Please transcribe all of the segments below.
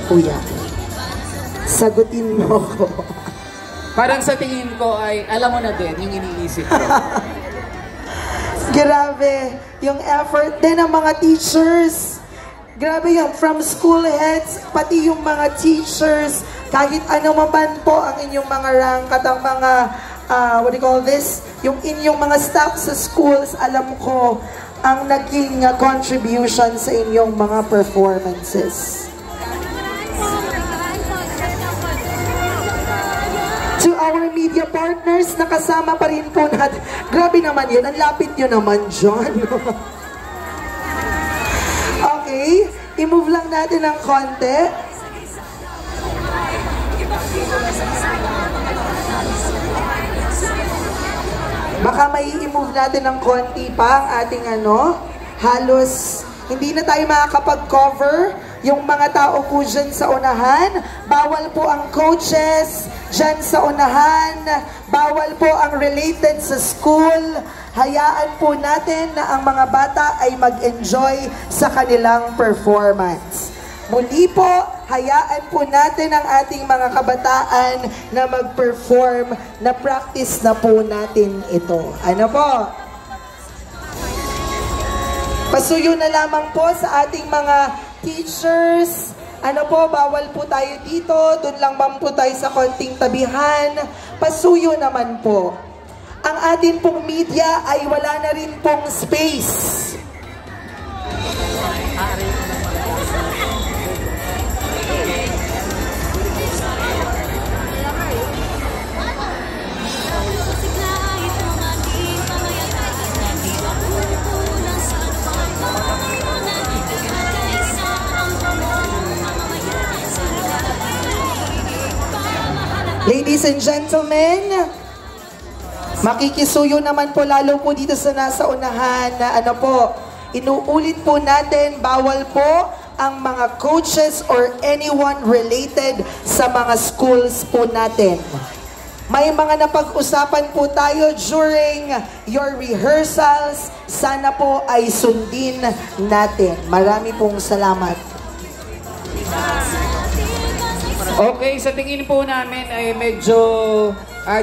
kuya? Sagutin mo ko. Parang sa tingin ko ay, alam mo na din yung iniisip ko. Grabe, yung effort din ng mga teachers. Grabe yung from school heads, pati yung mga teachers, kahit ano man po ang inyong mga rank at ang mga, what do you call this? Yung inyong mga staff sa schools, alam ko, ang naging contribution sa inyong mga performances. To our media partners, nakasama pa rin po natin. Grabe naman yun, ang lapit nyo naman, John. Okay, i-move lang natin ng konti. Baka may i-move natin ng konti pa ang ating halos hindi na tayo makakapag-cover yung mga tao po dyan sa unahan. Bawal po ang coaches dyan sa unahan. Bawal po ang related sa school. Hayaan po natin na ang mga bata ay mag-enjoy sa kanilang performance. Muli po, hayaan po natin ang ating mga kabataan na mag-perform, na practice na po natin ito. Ano po? Pasuyo na lamang po sa ating mga teachers. Ano po, bawal po tayo dito. Doon lang man po tayo sa konting tabihan. Pasuyo naman po. Ang atin pong media ay wala na rin pong space. Ladies and gentlemen, makikisuyo naman po lalo po dito sa nasa unahan na inuulit po natin, bawal po ang mga coaches or anyone related sa mga schools po natin. May mga napag-usapan po tayo during your rehearsals, sana po ay sundin natin. Marami pong salamat. Okay, sa tingin po namin ay medyo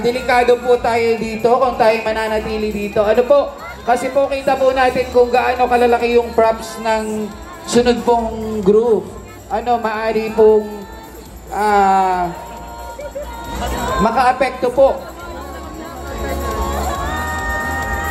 delikado po tayo dito kung tayo mananatili dito. Ano po? Kasi po kita po natin kung gaano kalalaki yung props ng sunod pong group. Maari pong maka-apekto po.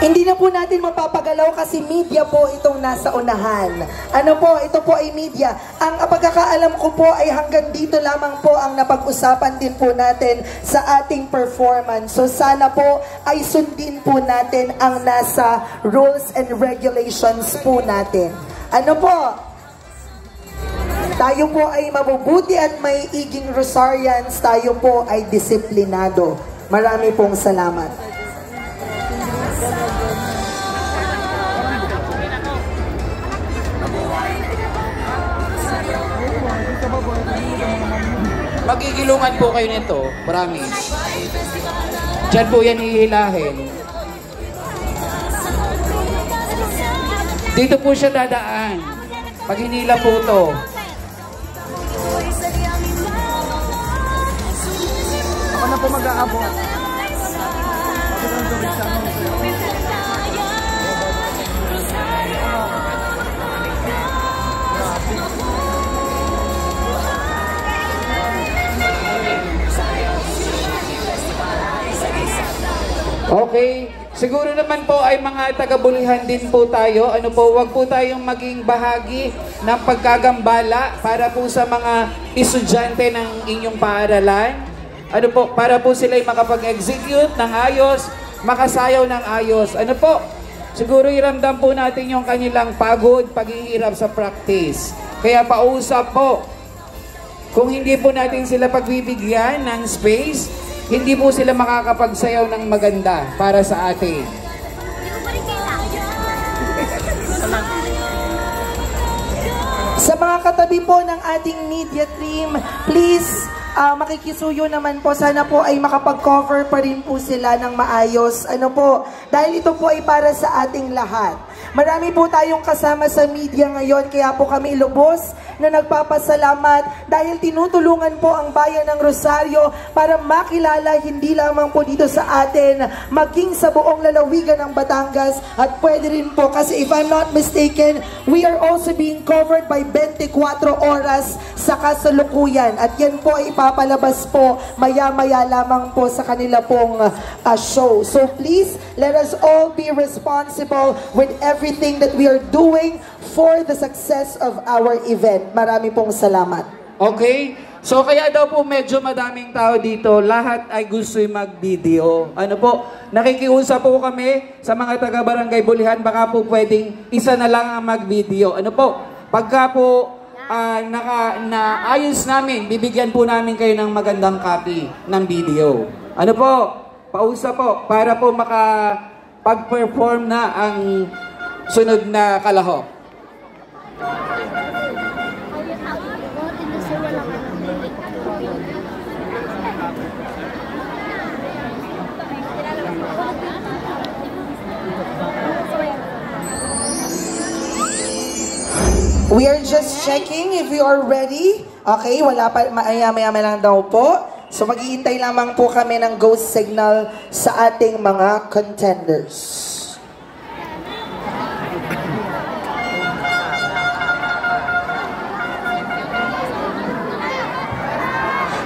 Hindi na po natin mapapagalaw kasi media po itong nasa unahan. Ito po ay media. Ang pagkakaalam ko po ay hanggang dito lamang po ang napag-usapan din po natin sa ating performance. So sana po ay sundin po natin ang nasa rules and regulations po natin. Tayo po ay mabubuti at may iging Rosarians, tayo po ay disiplinado. Marami pong salamat. Magigilungan po kayo nito, promise. Diyan po yan ihilahin. Dito po siya dadaan. Pag hinila po to. Ako na po mag-aabot. Okay, siguro naman po ay mga taga-bulihan din po tayo. Wag po tayong maging bahagi ng pagkagambala para po sa mga estudyante ng inyong paaralan. Para po sila ay makapag-execute ng ayos, makasayaw ng ayos. Siguro iramdam po natin yung kanilang pagod, paghihirap sa practice. Kaya pausap po, kung hindi po natin sila pagbibigyan ng space, hindi po sila makakapagsayaw ng maganda para sa atin. Sa mga katabi po ng ating media team, please, makikisuyo naman po. Sana po ay makapag-cover pa rin po sila ng maayos. Dahil ito po ay para sa ating lahat. Marami po tayong kasama sa media ngayon, kaya po kami lubos na nagpapasalamat dahil tinutulungan po ang bayan ng Rosario para makilala hindi lamang po dito sa atin, maging sa buong lalawigan ng Batangas at pwede rin po kasi if I'm not mistaken, we are also being covered by 24 oras sa kasalukuyan at yan po ay ipapalabas po maya-maya lamang po sa kanila pong show. So please, let us all be responsible with everything that we are doing for the success of our event. Marami pong salamat. Okay? So kaya daw po medyo madaming tao dito, lahat ay gusto mag-video. Ano po, nakikiusap po kami sa mga taga-barangay Bulihan, baka po pwedeng isa na lang ang mag-video. Ano po, pagka po naayos namin, bibigyan po namin kayo ng magandang copy ng video. Ano po, pausa po, para po makapag-perform na ang sunod na kalahok. We are just checking if you are ready. Okay, wala pa, maya-maya lang daw po. So mag-iintay lamang po kami ng ghost signal sa ating mga contenders.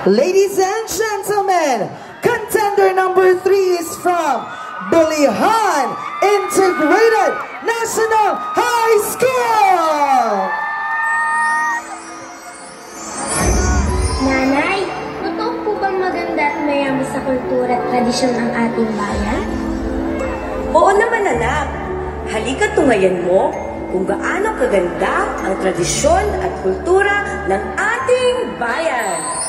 Ladies and gentlemen, contender number 3 is from Bulihan Integrated National High School! Nanay, totoo po bang maganda at mayaman sa kultura at tradisyon ang ating bayan? Oo naman anak, halika tungayan mo kung gaano kaganda ang tradisyon at kultura ng ating bayan.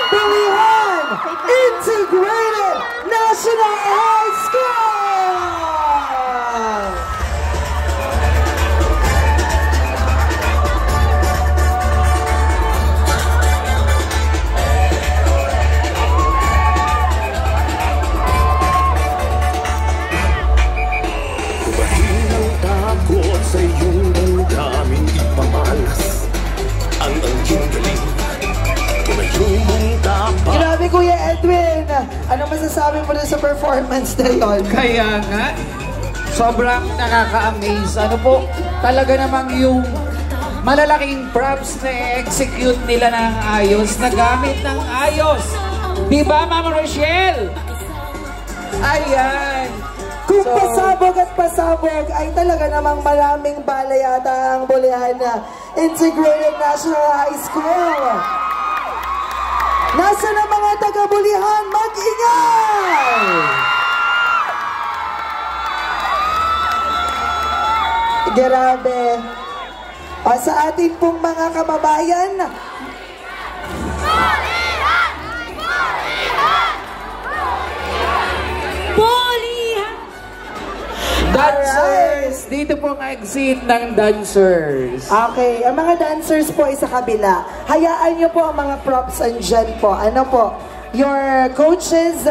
Bulihan Integrated National High School! Mahirang takot sa iyong damdaming ipamalas ang angking galing. Tumayo mong tapat. Grabe, Kuya Edwin! Ano masasabi mo na sa performance na yun? Kaya nga, sobrang nakaka-amaze. Ano po, talaga namang yung malalaking props na execute nila ng ayos, na gamit ng ayos. Diba, Ma'am Rochelle? Ayan. Kung pasabog at pasabog ay talaga namang maraming bala yata ang Bulihan na Integrated National High School. Nasa na mga taga-Bulihan? Mag-ingay! Grabe. O sa ating pong mga kababayan, Dancers! Dito po ang exit ng dancers. okay, ang mga dancers po ay sa kabila. Hayaan nyo po ang mga props andyan po. Ano po? Your coaches,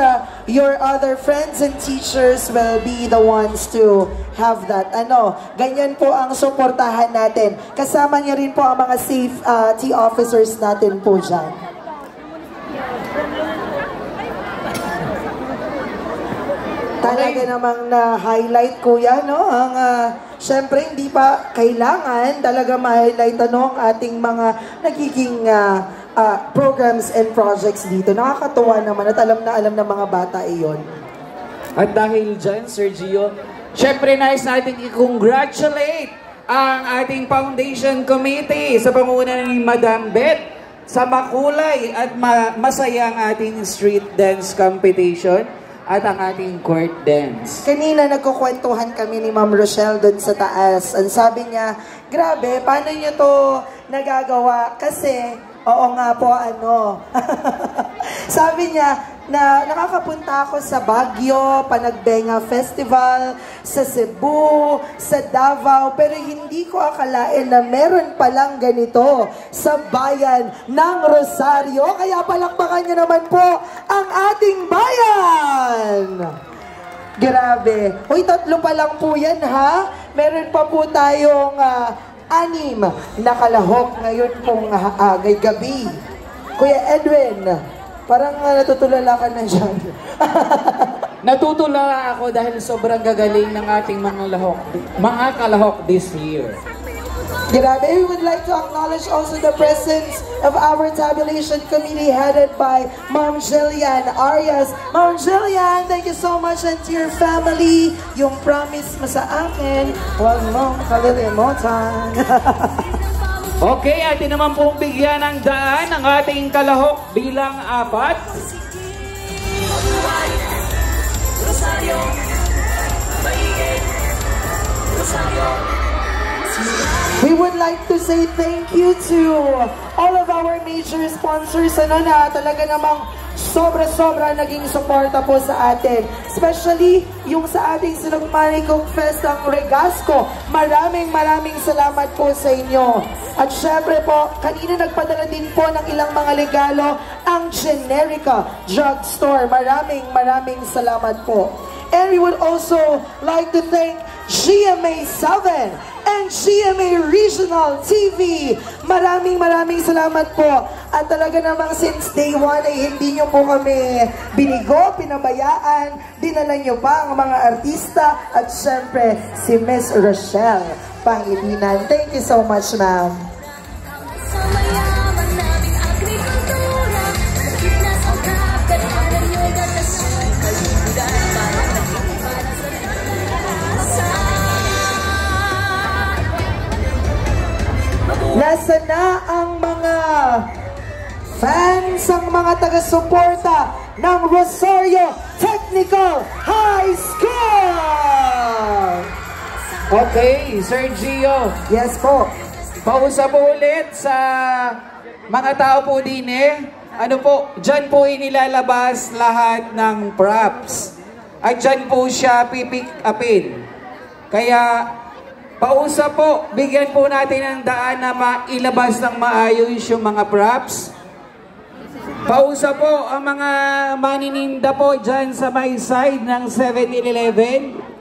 your other friends and teachers will be the ones to have that. Ano, ganyan po ang suportahan natin. Kasama niyo rin po ang mga safety officers natin po dyan. Talaga namang na-highlight, kuya, no? Ang, syempre, hindi pa kailangan talaga ma-highlight ang ating mga nagiging programs and projects dito. Nakakatuwa naman at alam na alam ng mga bata iyon. At dahil dyan, Sergio, syempre nais natin i-congratulate ang ating foundation committee sa pamumuno ni Madam Beth sa makulay at masayang ating street dance competition at ang ating court dance. Kanina nagkukwentuhan kami ni Ma'am Rochelle doon sa taas. Ang sabi niya, grabe, paano niyo to nagagawa? Kasi, oo nga po, ano. Sabi niya, na nakakapunta ako sa Baguio, Panagbenga Festival, sa Cebu, sa Davao, pero hindi ko akalain na meron palang ganito sa bayan ng Rosario. Kaya palakpakan niyo naman po ang ating bayan! Grabe. Hoy, 3 pa lang po yan, ha? Meron pa po tayong 6 na kalahok ngayon pong gabi. Kuya Edwin, parang natutulala ka na dyan. Natutulala ako dahil sobrang gagaling ng ating mga kalahok this year. Grabe, we would like to acknowledge also the presence of our tabulation committee headed by Ma'am Jillian Arias. Ma'am Jillian, thank you so much, and to your family. Yung promise mo sa akin, huwag mong kalilimutan. Okay, atin naman pong bigyan ng daan ang ating kalahok bilang 4. We would like to say thank you to all of our major sponsors, ano na talaga namang sobra-sobra naging suporta po sa atin. Especially yung sa ating Sinugmani Cook Fest ang Regasco. Maraming salamat po sa inyo. At syempre po, kanina nagpadala din po ng ilang mga regalo ang Generica Drugstore. Maraming salamat po. And we would also like to thank GMA 7 and GMA Regional TV. Maraming salamat po. At talaga namang since day 1 ay hindi nyo po kami binigo, pinabayaan, dinala nyo pa ang mga artista at syempre si Miss Rochelle Pangilinan. Thank you so much, ma'am. Nasa na ang mga fans, ang mga taga-suporta ng Rosario Technical High School? Okay, Sergio. Yes po. Pausap ulit sa mga tao po din ano po, dyan po inilalabas lahat ng props. At dyan po siya pipick upin. Kaya, pausap po, bigyan po natin ng daan na mailabas ng maayos yung mga props. Pausap po ang mga manininda po dyan sa may side ng 7-Eleven.